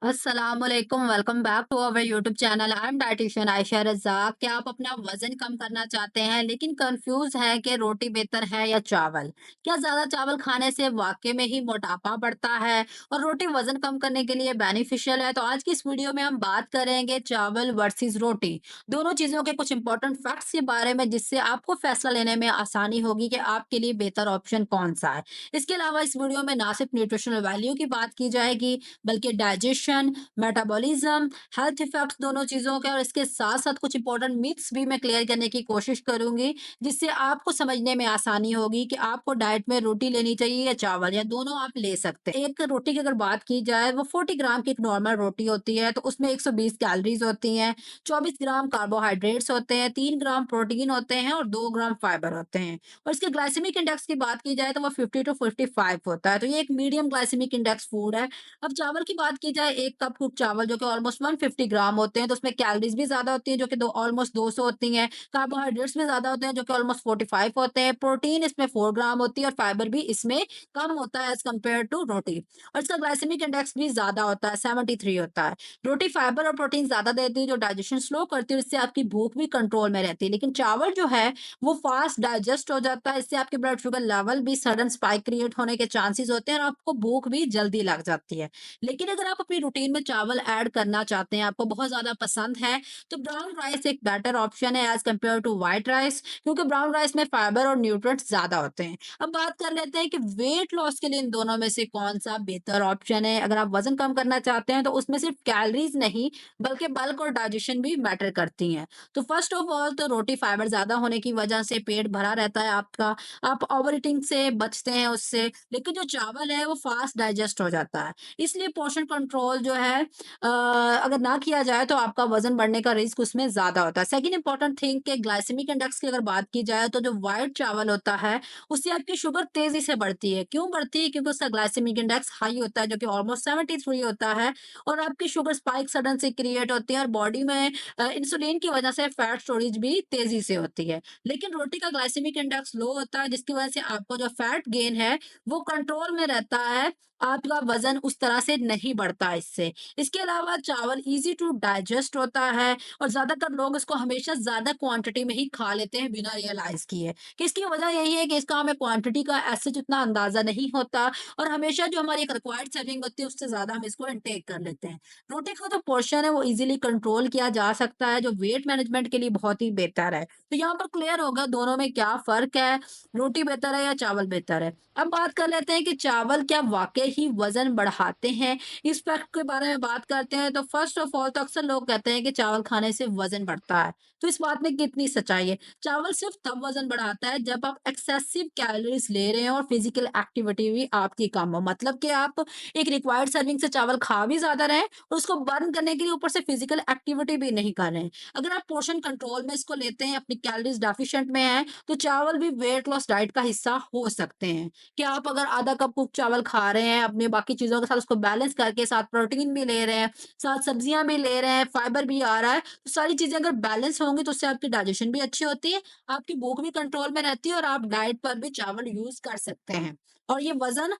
अस्सलामुअलैकुम welcome back to our YouTube channel. I am dietitian Ayesha Razzaq. क्या आप अपना वजन कम करना चाहते हैं लेकिन कंफ्यूज हैं कि रोटी बेहतर है या चावल? क्या ज्यादा चावल खाने से वाकई में ही मोटापा बढ़ता है और रोटी वजन कम करने के लिए बेनिफिशियल है? तो आज की इस वीडियो में हम बात करेंगे चावल वर्सेस रोटी, दोनों चीजों के कुछ इंपॉर्टेंट फैक्ट्स के बारे में, जिससे आपको फैसला लेने में आसानी होगी कि आपके लिए बेहतर ऑप्शन कौन सा है। इसके अलावा इस वीडियो में ना सिर्फ न्यूट्रिशनल वैल्यू की बात की जाएगी, बल्कि डाइजेशन, मेटाबॉलिज्म, हेल्थ इफेक्ट्स, दोनों चीज़ों के, और इसके साथ-साथ कुछ इंपॉर्टेंट मिथ्स भी मैं क्लियर करने की कोशिश करूँगी, जिससे आपको समझने में आसानी होगी कि आपको डाइट में रोटी लेनी चाहिए या चावल, या दोनों आप ले सकते हैं। एक रोटी की अगर बात की जाए, वो 40 ग्राम की एक नॉर्मल रोटी होती है, तो उसमें 120 कैलोरीज़ होती हैं, 24 ग्राम कार्बोहाइड्रेट्स होते हैं, 3 ग्राम प्रोटीन होते हैं और 2 ग्राम फाइबर होते हैं। और इसके ग्लाइसेमिक इंडेक्स की बात की जाए तो वो 50 टू 55 होता है, तो ये एक मीडियम ग्लाइसेमिक इंडेक्स फूड है। अब चावल की बात की जाए, 1 कप कुक चावल जो कि ऑलमोस्ट 150 ग्राम होते हैं, तो उसमें कैलोरीज़ भी ज़्यादा होती हैं जो कि दो ऑलमोस्ट 200 होती हैं, कार्बोहाइड्रेट्स भी ज़्यादा होते हैं जो कि ऑलमोस्ट 45 होते हैं, प्रोटीन इसमें 4 ग्राम होती है और फाइबर भी इसमें कम होता है एज़ कम्पेयर टू रोटी। और इसका ग्लाइसेमिक इंडेक्स भी ज़्यादा होता है, 73 होता है। रोटी फाइबर और प्रोटीन ज़्यादा देती है जो डाइजेशन स्लो करती है, और इससे आपकी भूख भी कंट्रोल में रहती है। लेकिन चावल जो है वो फास्ट डाइजेस्ट हो जाता है, इससे आपके ब्लड शुगर लेवल भी सडन स्पाइक क्रिएट होने के चांसेस होते हैं और आपको भूख भी जल्दी लग जाती है। लेकिन अगर आप अपनी रूटीन में चावल ऐड करना चाहते हैं, आपको बहुत ज़्यादा पसंद है, तो ब्राउन राइस एक बेटर ऑप्शन है as compare to white rice, क्योंकि ब्राउन राइस में फाइबर और न्यूट्रिएंट्स ज़्यादा होते हैं। अब बात कर लेते हैं कि वेट लॉस के लिए इन दोनों में से कौन-सा बेहतर ऑप्शन है। अगर आप वज़न कम करना चाहते हैं, तो उसमें सिर्फ कैलोरीज़ नहीं, बल्कि बल्क और डाइजेशन भी मैटर करती हैं। तो फर्स्ट ऑफ ऑल तो रोटी फाइबर ज़्यादा होने की वजह से पेट भरा रहता है आपका, आप ओवर ईटिंग से बचते हैं उससे। लेकिन जो चावल है वो फास्ट डाइजेस्ट हो जाता है। इसलिए पोर्शन कंट्रोल जो है अगर ना किया जाए तो आपका वज़न बढ़ने का रिस्क उसमें ज़्यादा होता है। सेकंड इम्पोर्टेंट थिंग कि ग्लाइसेमिक इंडेक्स की अगर बात की जाए, तो जो व्हाइट चावल होता है, उससे आपकी शुगर तेज़ी से बढ़ती है। क्यों बढ़ती है? क्योंकि उसका ग्लाइसेमिक इंडेक्स हाई होता है जो कि ऑलमोस्ट 73 होता है, और आपकी शुगर स्पाइक सडन से क्रिएट होती है और बॉडी में इंसुलिन की वज़ह से फैट स्टोरेज भी तेज़ी से होती है। लेकिन रोटी का ग्लाइसेमिक इंडेक्स लो होता है, जिसकी वज़ह से आपका जो फैट गेन है वो कंट्रोल में रहता है, आपका वज़न उस तरह से नहीं बढ़ता इससे। इसके अलावा चावल ईज़ी टू डाइजेस्ट होता है, और ज़्यादातर लोग इसको हमेशा ज़्यादा क्वांटिटी में ही खा लेते हैं बिना रियलाइज़ किए, कि इसकी वजह यही है कि इसका हमें क्वांटिटी का ऐसे जितना अंदाज़ा नहीं होता, और हमेशा जो हमारी एक रिक्वायर्ड सर्विंग होती है उससे ज़्यादा हम इसको इनटेक कर लेते हैं। रोटी का जो पोर्शन है वो ईज़िली कंट्रोल किया जा सकता है, जो वेट मैनेजमेंट के लिए बहुत ही बेहतर है। तो यहाँ पर क्लियर होगा दोनों में क्या फ़र्क है, रोटी बेहतर है या चावल बेहतर है। अब बात कर लेते हैं कि चावल क्या वाक़ई ही वज़न बढ़ाते हैं? इस फैक्ट के बारे में बात करते हैं, तो फर्स्ट ऑफ ऑल तो अक्सर लोग कहते हैं कि चावल खाने से वज़न बढ़ता है। तो इस बात में कितनी सच्चाई है? चावल सिर्फ़ तब वज़न बढ़ाता है जब आप एक्सेसिव कैलोरीज़ ले रहे हैं और फिज़िकल एक्टिविटी भी आपकी कम हो। मतलब कि आप एक रिक्वायर्ड सर्विंग से चावल खा भी ज़्यादा रहे हैं और उसको बर्न करने के लिए ऊपर से फिज़िकल एक्टिविटी भी नहीं कर रहे हैं। अगर आप पोर्शन कंट्रोल में इसको लेते हैं, अपनी कैलोरीज़ डेफिशिएंट में हैं, तो चावल भी वेट लॉस डाइट का हिस्सा हो सकते हैं। कि आप अगर आधा कप कुक चावल खा रहे हैं, अपनी बाकी चीज़ों के साथ उसको बैलेंस करके, साथ प्रोटीन भी ले रहे हैं, साथ सब्जियाँ भी ले रहे हैं, फाइबर भी आ रहा है, तो सारी चीज़ें अगर बैलेंस होंगी तो उससे आपकी डाइजेशन भी अच्छी होती है, आपकी भूख भी कंट्रोल में रहती है और आप डाइट पर भी चावल यूज़ कर सकते हैं। और ये वज़न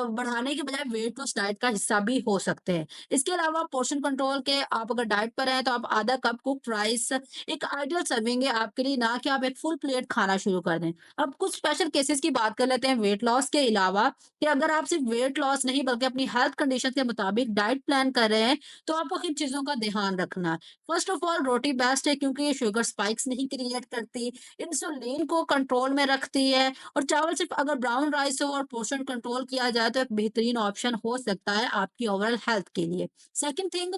बढ़ाने के बजाय वेट लॉस डाइट का हिस्सा भी हो सकते हैं। इसके अलावा पोर्शन कंट्रोल के आप अगर डाइट पर हैं, तो आप आधा कप कुक्ड राइस एक आइडियल सर्विंग है आपके लिए, ना कि आप एक फुल प्लेट खाना शुरू कर दें। अब कुछ स्पेशल केसेस की बात कर लेते हैं वेट लॉस के अलावा, कि अगर आप सिर्फ वेट लॉस नहीं बल्कि अपनी हेल्थ कंडीशन के मुताबिक डाइट प्लान कर रहे हैं, तो आपको किन चीज़ों का ध्यान रखना है। First of all roti best है, क्योंकि ये शुगर स्पाइक्स नहीं क्रिएट करती, इंसुलिन को कंट्रोल में रखती है, और चावल सिर्फ अगर ब्राउन राइस हो और पोर्शन कंट्रोल किया जाए तो एक बेहतरीन ऑप्शन हो सकता है आपकी ओवरऑल हेल्थ के लिए। सेकंड थिंग,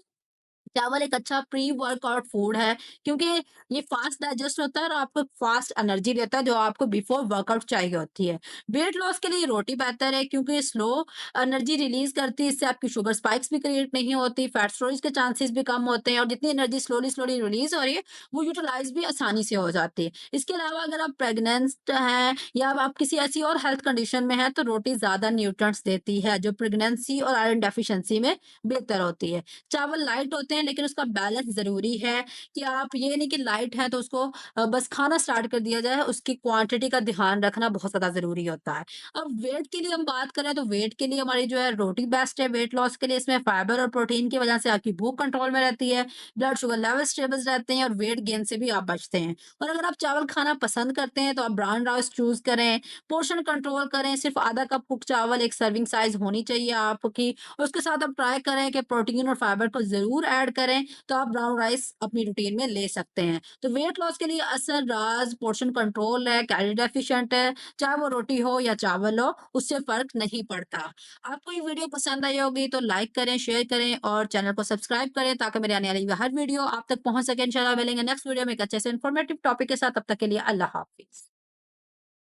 चावल एक अच्छा प्री वर्कआउट फूड है, क्योंकि ये फास्ट डाइजेस्ट होता है और आपको फास्ट एनर्जी देता है जो आपको बिफोर वर्कआउट चाहिए होती है। वेट लॉस के लिए रोटी बेहतर है, क्योंकि ये स्लो एनर्जी रिलीज करती है, इससे आपकी शुगर स्पाइक्स भी क्रिएट नहीं होती, फैट स्टोरेज के चांसेस भी कम होते हैं, और जितनी एनर्जी स्लोली स्लोली रिलीज हो रही है वो यूटिलाइज भी आसानी से हो जाती है। इसके अलावा अगर आप प्रेग्नेंट हैं या आप किसी ऐसी और हेल्थ कंडीशन में हैं, तो रोटी ज्यादा न्यूट्रिएंट्स देती है जो प्रेगनेंसी और आयरन डेफिशिएंसी में बेहतर होती है। चावल लाइट होते हैं, लेकिन उसका बैलेंस ज़रूरी है कि आप ये नहीं कि लाइट है तो उसको बस खाना स्टार्ट कर दिया जाए, उसकी क्वांटिटी का ध्यान रखना बहुत ज़्यादा ज़रूरी होता है। अब वेट के लिए हम बात करें तो वेट के लिए हमारी जो है रोटी बेस्ट है वेट लॉस के लिए। इसमें फाइबर और प्रोटीन की वजह से आपकी भूख कंट्रोल में रहती है, ब्लड शुगर लेवल स्टेबल रहते हैं और वेट गेन से भी आप बचते हैं। और अगर आप चावल खाना पसंद करते हैं तो आप ब्राउन राइस चूज़ करें, पोर्शन कंट्रोल करें, सिर्फ़ आधा कप कुक चावल एक सर्विंग साइज़ होनी चाहिए आपकी। और उसके साथ आप ट्राई करें कि प्रोटीन और फाइबर को ज़रूर ऐड करें, तो आप ब्राउन राइस अपनी रूटीन में ले सकते हैं। तो वेट लॉस के लिए असर राज पोर्शन कंट्रोल है, कैलोरी डेफिशिएंट है, चाहे वो रोटी हो या चावल हो, उससे फ़र्क नहीं पड़ता। आपको ये वीडियो पसंद आई होगी तो लाइक करें, शेयर करें और चैनल को सब्सक्राइब करें ताकि मेरी आने वाली हर वीडियो आप तक पहुँच सके। इंशाल्लाह मिलेंगे नेक्स्ट वीडियो में एक अच्छे से इन्फॉर्मेटिव टॉपिक के साथ। तब तक के लिए अल्लाह हाफ़िज़।